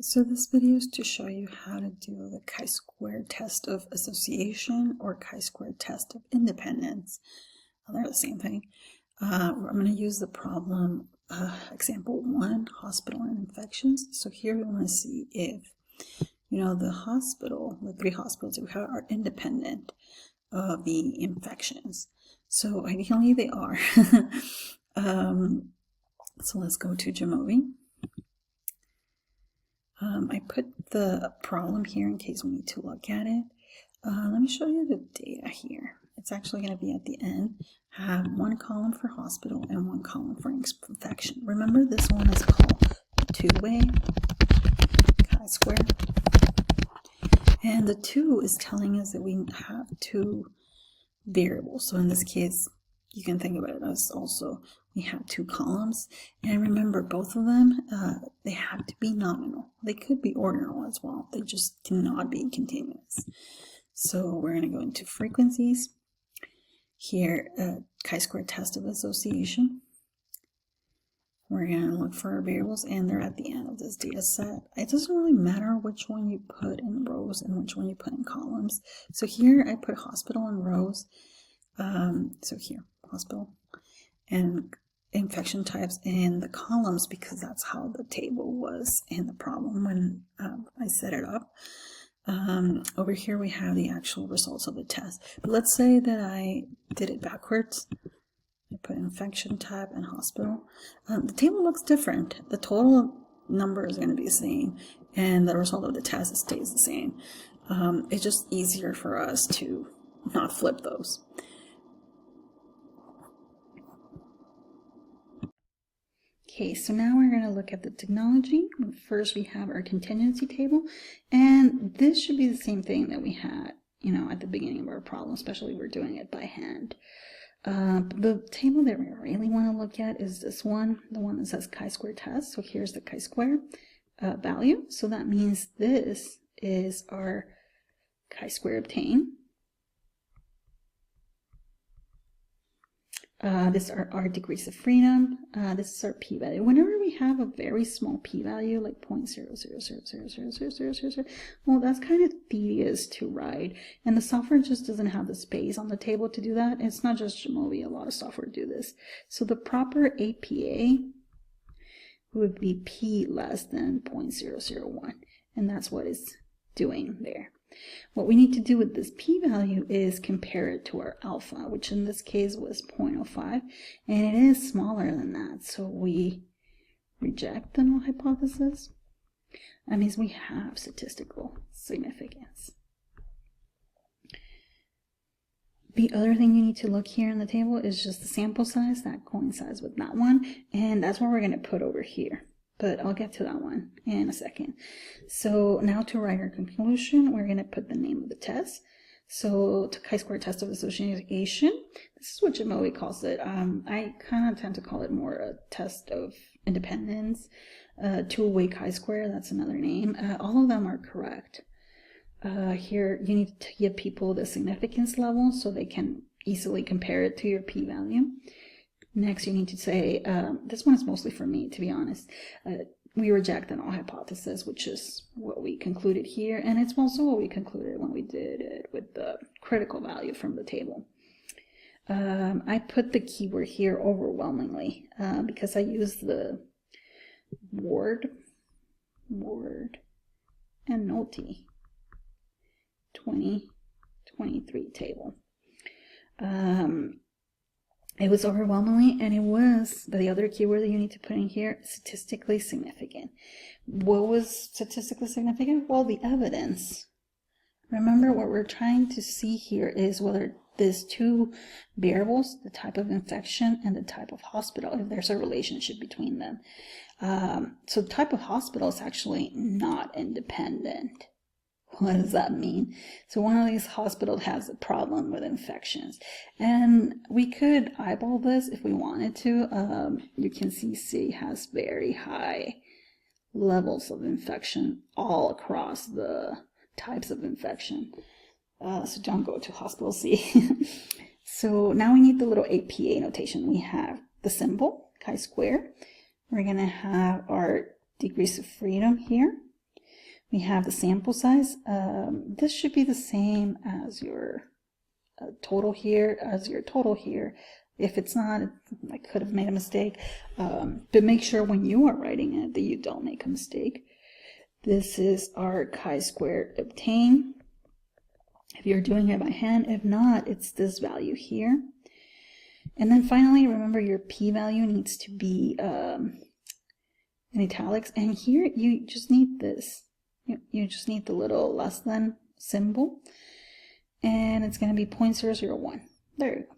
So this video is to show you how to do the chi-square test of association or chi-square test of independence. They're the same thing. I'm going to use the problem example 1, hospital and infections. So here we want to see if, the 3 hospitals that we have are independent of the infections. So ideally they are. So let's go to Jamovi. I put the problem here in case we need to look at it. Let me show you the data here. It's actually going to be at the end. Have one column for hospital and one column for infection. Remember, this one is called two-way chi-square. And the 2 is telling us that we have 2 variables. So in this case, you can think about it as also we have 2 columns, and remember both of them they have to be nominal. They could be ordinal as well, they just cannot be continuous. So we're going to go into frequencies here, chi-square test of association. We're going to look for our variables, and they're at the end of this data set. It doesn't really matter which one you put in rows and which one you put in columns. So here I put hospital in rows. So here, hospital, and infection types in the columns, because that's how the table was in the problem when I set it up. Over here we have the actual results of the test. But let's say that I did it backwards. I put infection type and hospital. The table looks different. The total number is going to be the same, and the result of the test stays the same. It's just easier for us to not flip those. Okay, so now we're going to look at the technology. First, we have our contingency table, and this should be the same thing that we had, at the beginning of our problem, especially if we're doing it by hand. The table that we really want to look at is this one, the one that says chi-square test. So here's the chi-square value. So that means this is our chi-square obtained. This are our degrees of freedom. This is our p-value. Whenever we have a very small p-value, like 0.000000000, well, that's kind of tedious to write, and the software just doesn't have the space on the table to do that. It's not just Jamovi, a lot of software do this. So the proper APA would be p less than 0.001, and that's what it's doing there. What we need to do with this p-value is compare it to our alpha, which in this case was 0.05, and it is smaller than that, so we reject the null hypothesis. That means we have statistical significance. The other thing you need to look here in the table is just the sample size that coincides with that one, and that's what we're going to put over here. But I'll get to that one in a second. So now to write our conclusion, we're going to put the name of the test. So to chi-square test of association, this is what Jamovi calls it. I kind of tend to call it more a test of independence. Two-way chi-square, that's another name. All of them are correct. Here you need to give people the significance level so they can easily compare it to your p-value. Next, you need to say, this one is mostly for me, to be honest. We reject the null hypothesis, which is what we concluded here, and it's also what we concluded when we did it with the critical value from the table. I put the keyword here overwhelmingly because I used the word and NOTI 2023 table. It was overwhelmingly, and it was, the other keyword that you need to put in here, statistically significant. What was statistically significant? Well, the evidence. Remember, what we're trying to see here is whether these 2 variables, the type of infection and the type of hospital, if there's a relationship between them. So the type of hospital is actually not independent. What does that mean? So one of these hospitals has a problem with infections, and we could eyeball this if we wanted to. You can see C has very high levels of infection all across the types of infection. So don't go to hospital C. So now we need the little APA notation. We have the symbol, chi-square. We're going to have our degrees of freedom here. We have the sample size. This should be the same as your total here, If it's not, I could have made a mistake. But make sure when you are writing it that you don't make a mistake. This is our chi-squared obtain. If you're doing it by hand, if not, it's this value here. And then finally, remember your p-value needs to be in italics. And here you just need this. You just need the little less than symbol. And it's going to be 0.001. There you go.